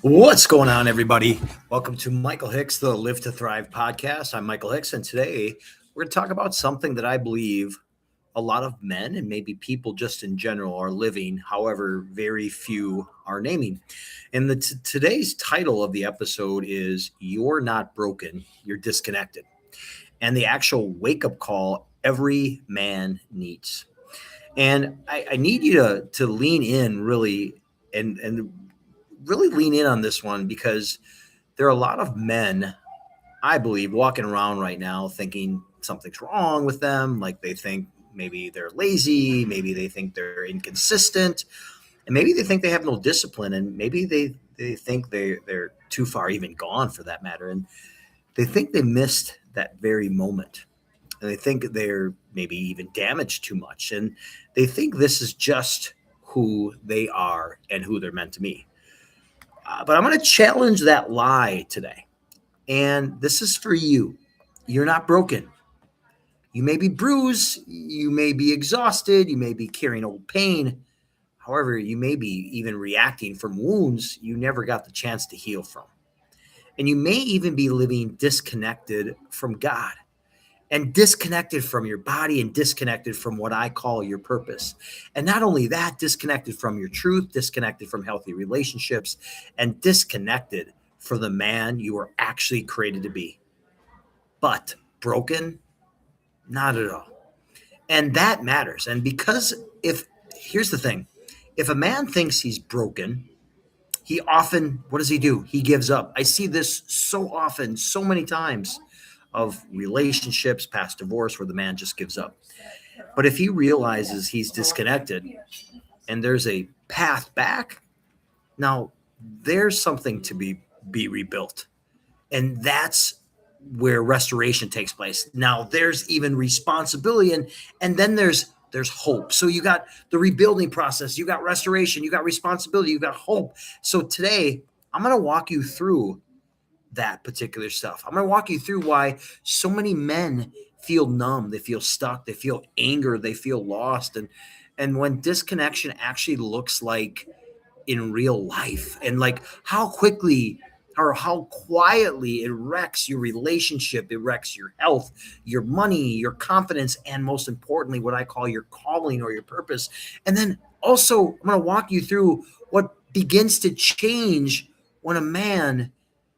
What's going on, everybody? Welcome to Michael Hicks, the Live to Thrive podcast. I'm Michael Hicks, and today we're going to talk about something that I believe a lot of men and maybe people just in general are living, however, very few are naming. And today's title of the episode is You're Not Broken, You're Disconnected. And the actual wake-up call every man needs. And I need you to lean in really and really lean in on this one because there are a lot of men, I believe, walking around right now thinking something's wrong with them. Like they think maybe they're lazy, maybe they think they're inconsistent, and maybe they think they have no discipline, and maybe they think they're too far even gone for that matter. And they think they missed that very moment. And they think they're maybe even damaged too much. And they think this is just who they are and who they're meant to be. But I'm going to challenge that lie today. And this is for you. You're not broken. You may be bruised. You may be exhausted. You may be carrying old pain. However, you may be even reacting from wounds you never got the chance to heal from. And you may even be living disconnected from God and disconnected from your body and disconnected from what I call your purpose. And not only that, disconnected from your truth, disconnected from healthy relationships, and disconnected from the man you were actually created to be. But broken? Not at all. And that matters. And because here's the thing, if a man thinks he's broken, he often, what does he do? He gives up. I see this so often, so many times of relationships, past divorce, where the man just gives up. But if he realizes he's disconnected and there's a path back, now there's something to be rebuilt. And that's where restoration takes place. Now there's even responsibility and then there's hope. So you got the rebuilding process, you got restoration, you got responsibility, you got hope. So today I'm going to walk you through that particular stuff. I'm going to walk you through why so many men feel numb, they feel stuck, they feel anger, they feel lost. And when disconnection actually looks like in real life, and like how quickly or how quietly it wrecks your relationship, it wrecks your health, your money, your confidence, and most importantly, what I call your calling or your purpose. And then also, I'm going to walk you through what begins to change when a man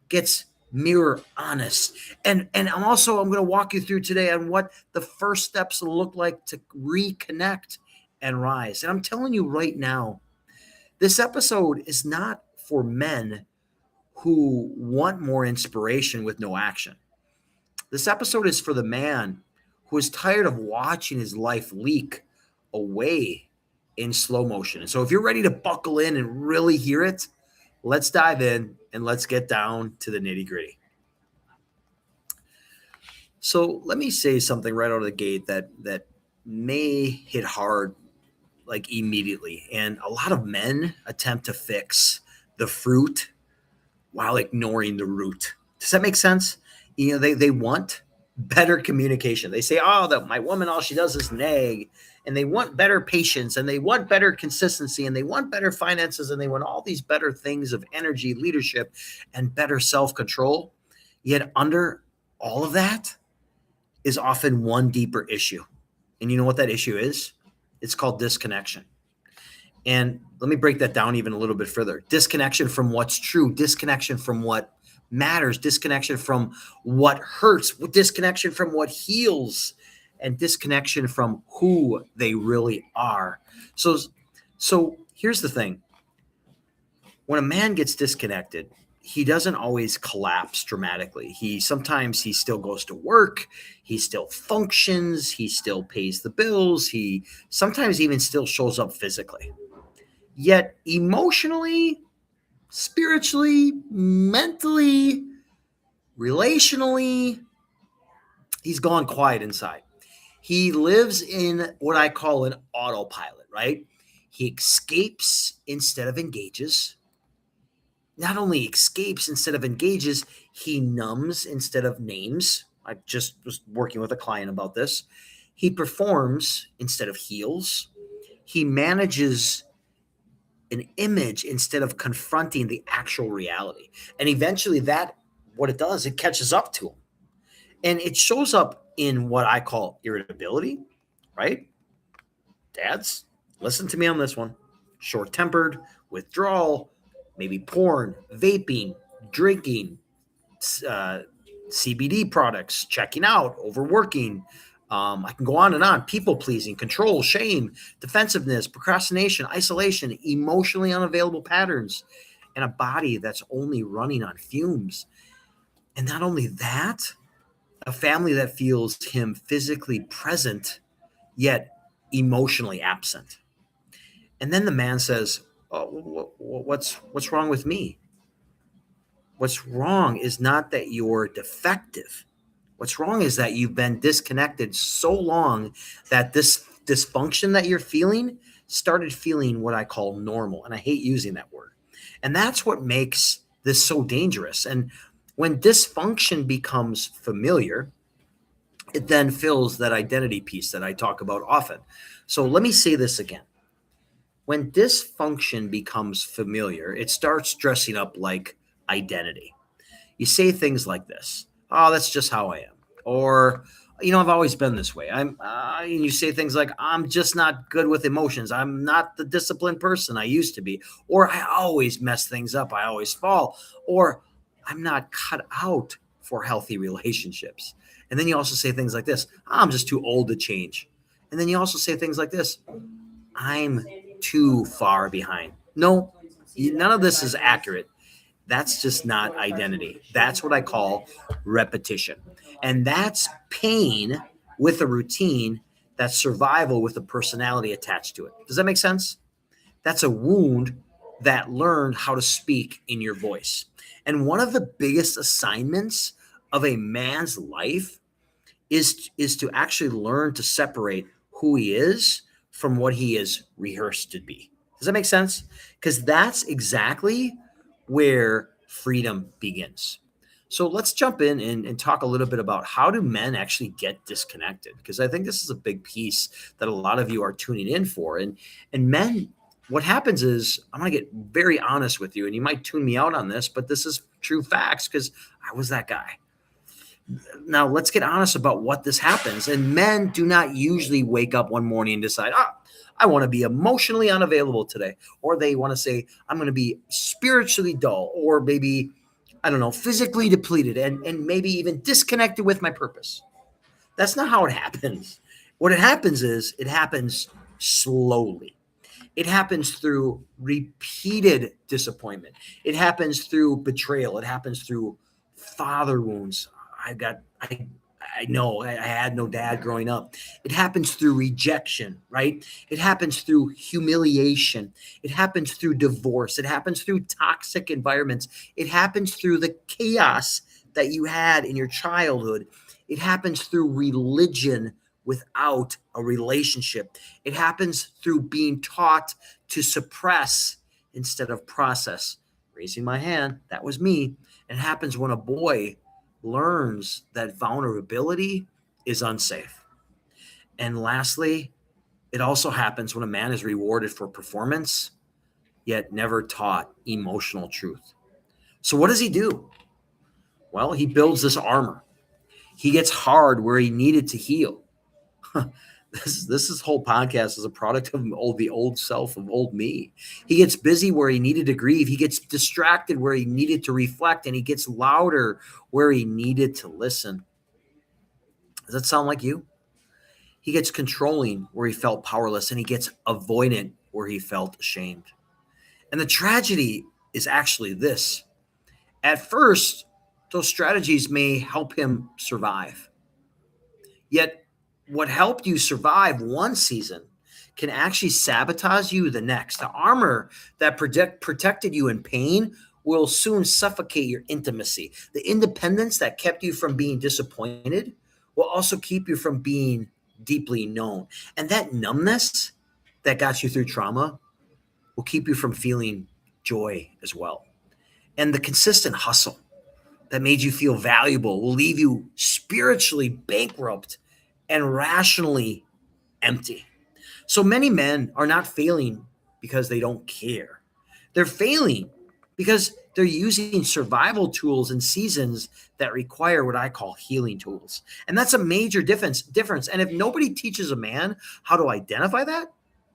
gets mirror honest. And I'm going to walk you through today on what the first steps look like to reconnect and rise. And I'm telling you right now, this episode is not for men who want more inspiration with no action. This episode is for the man who is tired of watching his life leak away in slow motion. And so if you're ready to buckle in and really hear it, let's dive in and let's get down to the nitty-gritty. So let me say something right out of the gate that may hit hard like immediately. And a lot of men attempt to fix the fruit while ignoring the root. Does that make sense? You know, they want better communication. They say, oh, that my woman, all she does is nag. And they want better patience, and they want better consistency, and they want better finances, and they want all these better things of energy, leadership, and better self-control. Yet under all of that is often one deeper issue. And you know what that issue is? It's called disconnection. And let me break that down even a little bit further. Disconnection from what's true, disconnection from what matters, disconnection from what hurts, disconnection from what heals, and disconnection from who they really are. So here's the thing. When a man gets disconnected, he doesn't always collapse dramatically. Sometimes he still goes to work, he still functions, he still pays the bills, he sometimes even still shows up physically. Yet emotionally, spiritually, mentally, relationally, he's gone quiet inside. He lives in what I call an autopilot, right? He escapes instead of engages. Not only escapes instead of engages, he numbs instead of names. I just was working with a client about this. He performs instead of heals. He manages an image instead of confronting the actual reality. And eventually what it does, it catches up to them. And it shows up in what I call irritability, right? Dads, listen to me on this one. Short tempered, withdrawal, maybe porn, vaping, drinking, uh, CBD products, checking out, overworking. I can go on and on. People pleasing, control, shame, defensiveness, procrastination, isolation, emotionally unavailable patterns, and a body that's only running on fumes. And not only that, a family that feels him physically present, yet emotionally absent. And then the man says, oh, what's wrong with me? What's wrong is not that you're defective. What's wrong is that you've been disconnected so long that this dysfunction that you're feeling started feeling what I call normal. And I hate using that word. And that's what makes this so dangerous. And when dysfunction becomes familiar, it then fills that identity piece that I talk about often. So let me say this again. When dysfunction becomes familiar, it starts dressing up like identity. You say things like this: "Oh, that's just how I am," or I've always been this way. And you say things like, "I'm just not good with emotions. I'm not the disciplined person I used to be," or "I always mess things up. I always fall," or "I'm not cut out for healthy relationships." And then you also say things like this: "I'm just too old to change." And then you also say things like this: "I'm too far behind." No, none of this is accurate. That's just not identity. That's what I call repetition. And that's pain with a routine. That's survival with a personality attached to it. Does that make sense? That's a wound that learned how to speak in your voice. And one of the biggest assignments of a man's life is to actually learn to separate who he is from what he is rehearsed to be. Does that make sense? Because that's exactly where freedom begins. So let's jump in and talk a little bit about how do men actually get disconnected? Because I think this is a big piece that a lot of you are tuning in for. And men, what happens is, I'm going to get very honest with you, and you might tune me out on this, but this is true facts because I was that guy. Now let's get honest about what this happens. And men do not usually wake up one morning and decide, I want to be emotionally unavailable today. Or they want to say, I'm going to be spiritually dull, or maybe, I don't know, physically depleted and maybe even disconnected with my purpose. That's not how it happens. What it happens is it happens slowly. It happens through repeated disappointment. It happens through betrayal. It happens through father wounds. I know I had no dad growing up. It happens through rejection, right? It happens through humiliation. It happens through divorce. It happens through toxic environments. It happens through the chaos that you had in your childhood. It happens through religion without a relationship. It happens through being taught to suppress instead of process. Raising my hand, that was me. It happens when a boy learns that vulnerability is unsafe. And lastly, it also happens when a man is rewarded for performance, yet never taught emotional truth. So what does he do? Well, he builds this armor. He gets hard where he needed to heal. This whole podcast is a product of the old self of old me. He gets busy where he needed to grieve. He gets distracted where he needed to reflect, and he gets louder where he needed to listen. Does that sound like you? He gets controlling where he felt powerless, and he gets avoidant where he felt ashamed. And the tragedy is actually this. At first, those strategies may help him survive. Yet what helped you survive one season can actually sabotage you the next. The armor that protected you in pain will soon suffocate your intimacy. The independence that kept you from being disappointed will also keep you from being deeply known. And that numbness that got you through trauma will keep you from feeling joy as well. And the consistent hustle that made you feel valuable will leave you spiritually bankrupt and rationally empty. So many men are not failing because they don't care. They're failing because they're using survival tools in seasons that require what I call healing tools. And that's a major difference. And if nobody teaches a man how to identify that,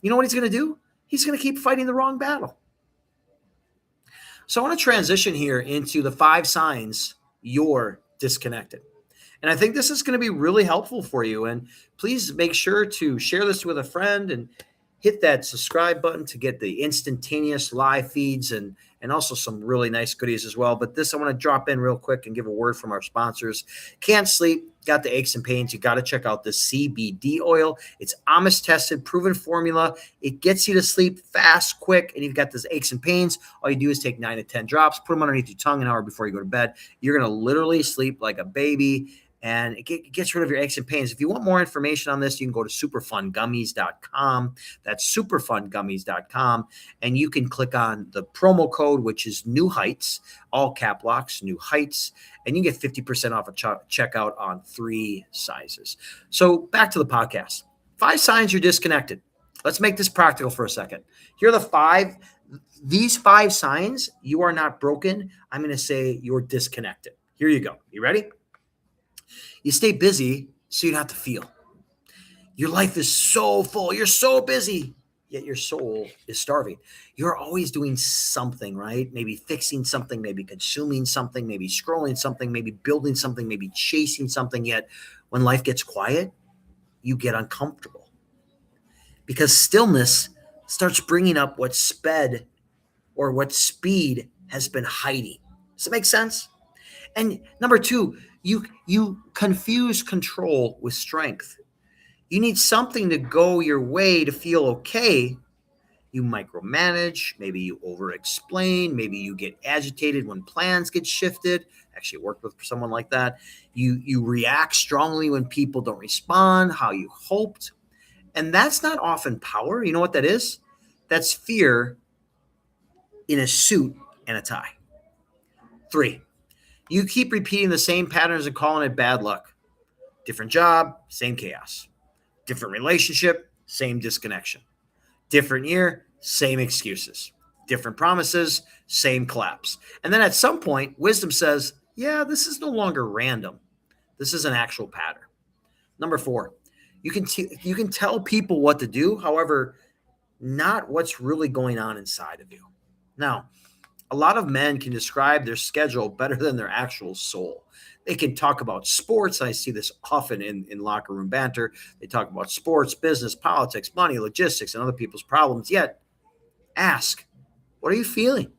you know what he's going to do? He's going to keep fighting the wrong battle. So I want to transition here into the 5 signs you're disconnected. And I think this is going to be really helpful for you. And please make sure to share this with a friend and hit that subscribe button to get the instantaneous live feeds and also some really nice goodies as well. But this, I want to drop in real quick and give a word from our sponsors. Can't sleep, got the aches and pains. You got to check out the CBD oil. It's Amish tested, proven formula. It gets you to sleep fast, quick, and you've got this aches and pains. All you do is take 9 to 10 drops, put them underneath your tongue an hour before you go to bed. You're going to literally sleep like a baby. And it gets rid of your aches and pains. If you want more information on this, you can go to superfungummies.com. That's superfungummies.com. And you can click on the promo code, which is New Heights, all cap locks, New Heights. And you get 50% off a checkout on 3 sizes. So back to the podcast. 5 signs you're disconnected. Let's make this practical for a second. Here are the 5. These 5 signs, you are not broken. I'm going to say you're disconnected. Here you go. You ready? You stay busy so you don't have to feel. Your life is so full. You're so busy, yet your soul is starving. You're always doing something, right? Maybe fixing something, maybe consuming something, maybe scrolling something, maybe building something, maybe chasing something. Yet when life gets quiet, you get uncomfortable because stillness starts bringing up what sped or what speed has been hiding. Does it make sense? And number 2, you confuse control with strength. You need something to go your way to feel okay. You micromanage, maybe you over-explain, maybe you get agitated when plans get shifted. Actually worked with someone like that. You react strongly when people don't respond how you hoped. And that's not often power. You know what that is? That's fear in a suit and a tie. 3, you keep repeating the same patterns and calling it bad luck. Different job, same chaos. Different relationship, same disconnection. Different year, same excuses. Different promises, same collapse. And then at some point, wisdom says, yeah, this is no longer random. This is an actual pattern. Number 4, you can tell people what to do, however, not what's really going on inside of you. Now, a lot of men can describe their schedule better than their actual soul. They can talk about sports. I see this often in locker room banter. They talk about sports, business, politics, money, logistics, and other people's problems. Yet, ask, what are you feeling?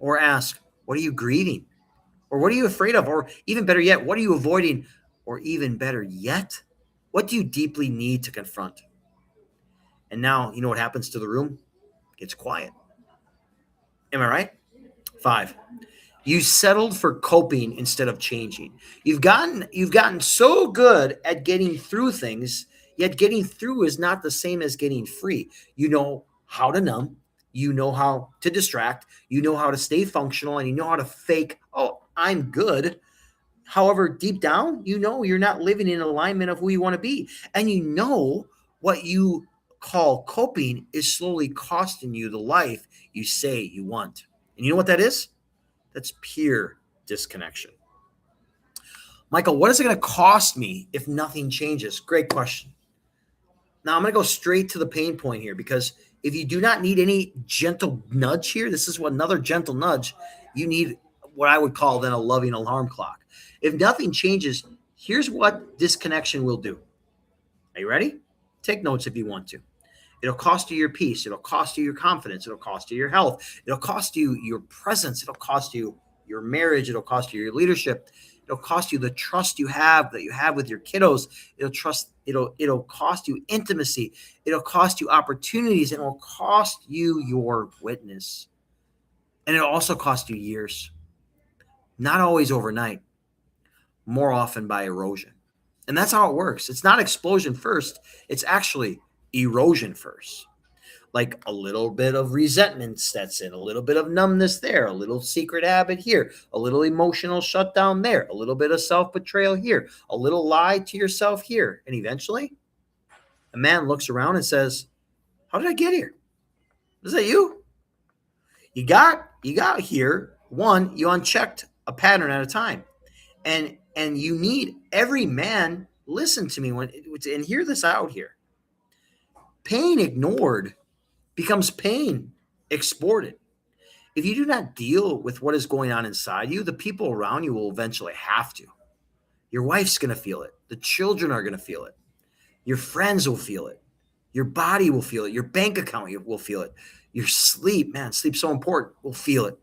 Or ask, what are you grieving? Or what are you afraid of? Or even better yet, what are you avoiding? Or even better yet, what do you deeply need to confront? And now, you know what happens to the room? It gets quiet. Am I right? 5, you settled for coping instead of changing. You've gotten so good at getting through things, yet getting through is not the same as getting free. You know how to numb, you know how to distract, you know how to stay functional, and you know how to fake, oh, I'm good. However, deep down, you know you're not living in alignment of who you want to be. And you know what you call coping is slowly costing you the life you say you want. And you know what that is? That's pure disconnection. Michael, what is it going to cost me if nothing changes? Great question. Now, I'm going to go straight to the pain point here because if you do not need any gentle nudge here, this is what another gentle nudge, you need what I would call then a loving alarm clock. If nothing changes, here's what disconnection will do. Are you ready? Take notes if you want to. It'll cost you your peace. It'll cost you your confidence. It'll cost you your health. It'll cost you your presence. It'll cost you your marriage. It'll cost you your leadership. It'll cost you the trust you have with your kiddos. It'll cost you intimacy. It'll cost you opportunities. And it'll cost you your witness. And it'll also cost you years. Not always overnight. More often by erosion. And that's how it works. It's not explosion first. It's actually erosion first. Like a little bit of resentment sets in, a little bit of numbness there, a little secret habit here, a little emotional shutdown there, a little bit of self-betrayal here, a little lie to yourself here. And eventually, a man looks around and says, how did I get here? Is that you? You got here. One, you unchecked a pattern at a time. And you need every man listen to me and hear this out here. Pain ignored becomes pain exported. If you do not deal with what is going on inside you, the people around you will eventually have to. Your wife's going to feel it. The children are going to feel it. Your friends will feel it. Your body will feel it. Your bank account will feel it. Your sleep, man, sleep's so important, will feel it.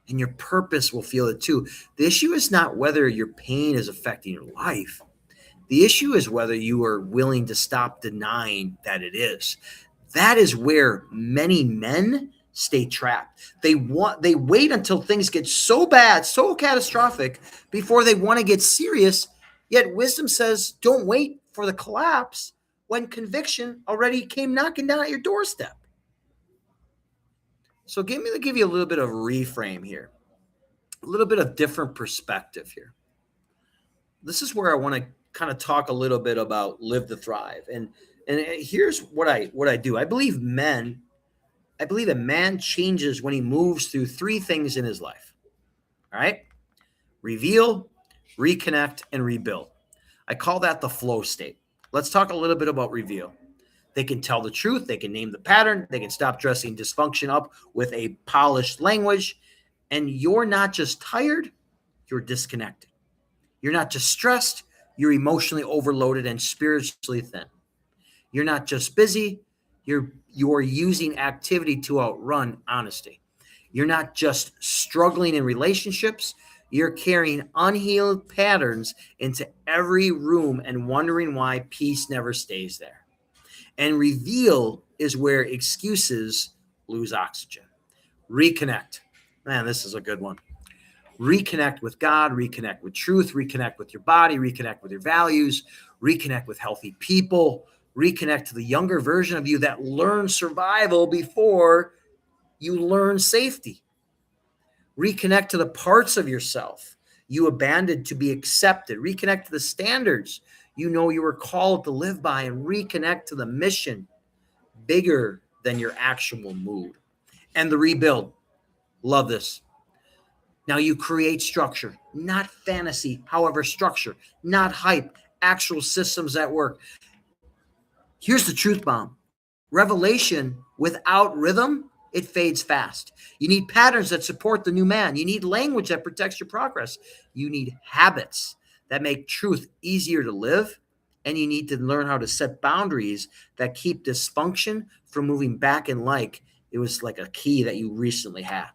And your purpose will feel it too. The issue is not whether your pain is affecting your life. The issue is whether you are willing to stop denying that it is. That is where many men stay trapped. They wait until things get so bad, so catastrophic before they want to get serious. Yet wisdom says, don't wait for the collapse when conviction already came knocking down at your doorstep. So give you a little bit of reframe here, a little bit of different perspective here. This is where I want to kind of talk a little bit about live to thrive. And here's what I do. I believe a man changes when he moves through three things in his life. All right? Reveal, reconnect, and rebuild. I call that the flow state. Let's talk a little bit about reveal. They can tell the truth. They can name the pattern. They can stop dressing dysfunction up with a polished language. And you're not just tired, you're disconnected. You're not just stressed, you're emotionally overloaded and spiritually thin. You're not just busy, you're using activity to outrun honesty. You're not just struggling in relationships, you're carrying unhealed patterns into every room and wondering why peace never stays there. And reveal is where excuses lose oxygen. Reconnect. Man, this is a good one. Reconnect with God, reconnect with truth, reconnect with your body, reconnect with your values, reconnect with healthy people, reconnect to the younger version of you that learned survival before you learn safety. Reconnect to the parts of yourself you abandoned to be accepted. Reconnect to the standards you know you were called to live by, and reconnect to the mission bigger than your actual mood. And the rebuild. Love this. Now you create structure, not fantasy, however, structure, not hype, actual systems that work. Here's the truth bomb. Revelation without rhythm, it fades fast. You need patterns that support the new man. You need language that protects your progress. You need habits that make truth easier to live. And you need to learn how to set boundaries that keep dysfunction from moving back in like it was like a key that you recently had.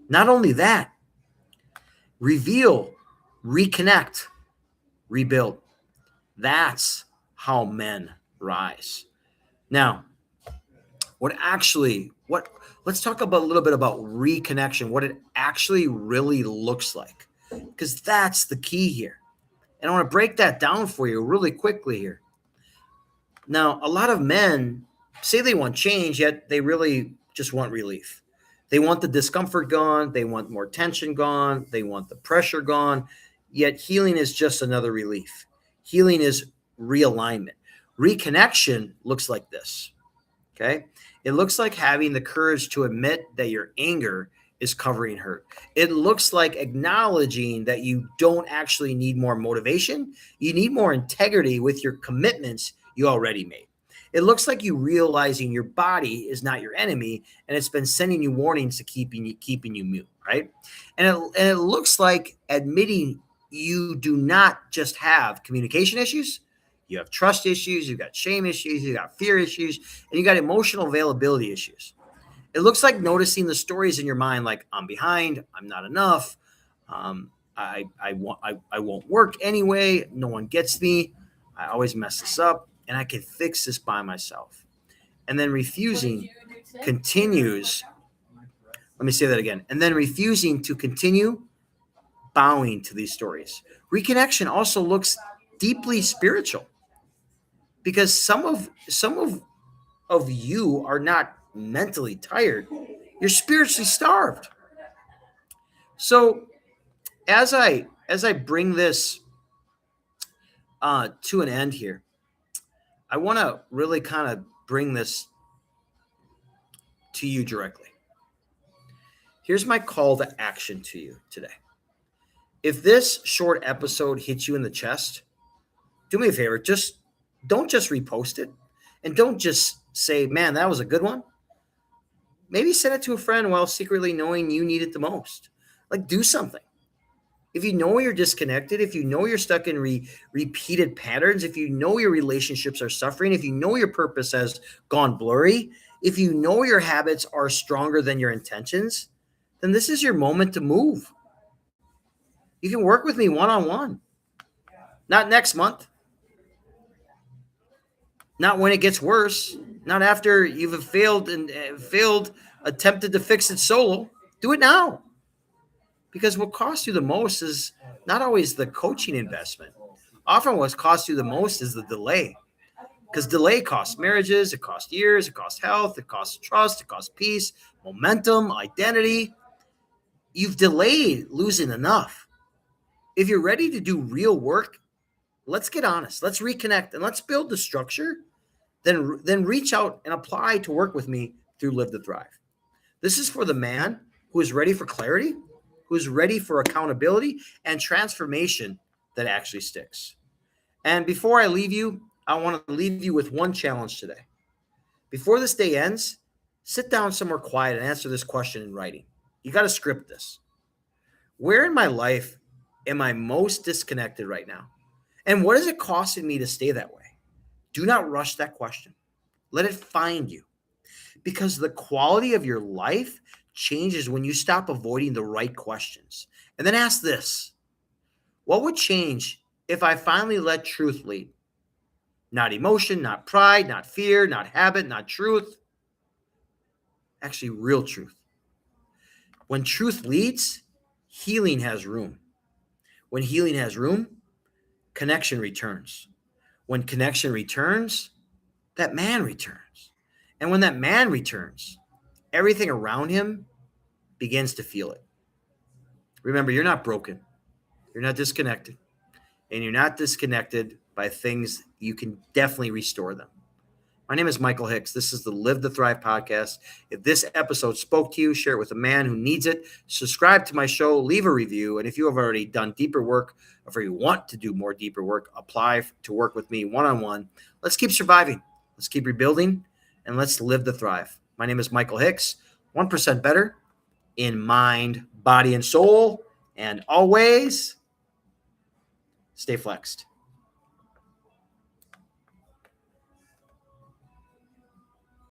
Not only that, reveal, reconnect, rebuild. That's how men rise. Now, let's talk about a little bit about reconnection, what it actually really looks like, because that's the key here. And I want to break that down for you really quickly here. Now, a lot of men say they want change, yet they really just want relief. They want the discomfort gone. They want more tension gone. They want the pressure gone. Yet healing is just another relief. Healing is realignment. Reconnection looks like this. Okay. It looks like having the courage to admit that your anger is covering hurt. It looks like acknowledging that you don't actually need more motivation. You need more integrity with your commitments you already made. It looks like you realizing your body is not your enemy and it's been sending you warnings to keeping you mute, right? And it looks like admitting you do not just have communication issues. You have trust issues, you've got shame issues, you got fear issues, and you got emotional availability issues. It looks like noticing the stories in your mind, like I'm behind, I'm not enough, I won't work anyway, no one gets me, I always mess this up, and I can fix this by myself. And then refusing continues. Let me say that again. And then refusing to continue bowing to these stories. Reconnection also looks deeply spiritual, because some of you are not mentally tired. You're spiritually starved. So as I bring this to an end here, I want to really kind of bring this to you directly. Here's my call to action to you today. If this short episode hits you in the chest, do me a favor, don't just repost it, and don't just say, man, that was a good one. Maybe send it to a friend while secretly knowing you need it the most. Like, do something. If you know you're disconnected, if you know you're stuck in repeated patterns, if you know your relationships are suffering, if you know your purpose has gone blurry, if you know your habits are stronger than your intentions, then this is your moment to move. You can work with me one-on-one. Not next month. Not when it gets worse. Not after you've failed attempted to fix it solo. Do it now. Because what costs you the most is not always the coaching investment. Often what costs you the most is the delay. Because delay costs marriages, it costs years, it costs health, it costs trust, it costs peace, momentum, identity. You've delayed losing enough. If you're ready to do real work, let's get honest. Let's reconnect and let's build the structure. Then reach out and apply to work with me through Live to Thrive. This is for the man who is ready for clarity, who's ready for accountability and transformation that actually sticks. And before I leave you, I want to leave you with one challenge today. Before this day ends, sit down somewhere quiet and answer this question in writing. You got to script this. Where in my life am I most disconnected right now? And what is it costing me to stay that way? Do not rush that question. Let it find you. Because the quality of your life changes when you stop avoiding the right questions. And then ask this: what would change if I finally let truth lead? Not emotion, not pride, not fear, not habit, not truth. Actually, real truth. When truth leads, healing has room. When healing has room, connection returns. When connection returns, that man returns. And when that man returns, everything around him begins to feel it. Remember, you're not broken. You're not disconnected. And you're not disconnected by things. You can definitely restore them. My name is Michael Hicks. This is the Live to Thrive podcast. If this episode spoke to you, share it with a man who needs it. Subscribe to my show, leave a review. And if you have already done deeper work, or if you want to do more deeper work, apply to work with me one-on-one. Let's keep surviving. Let's keep rebuilding. And let's live to thrive. My name is Michael Hicks. 1% better in mind, body, and soul. And always stay flexed.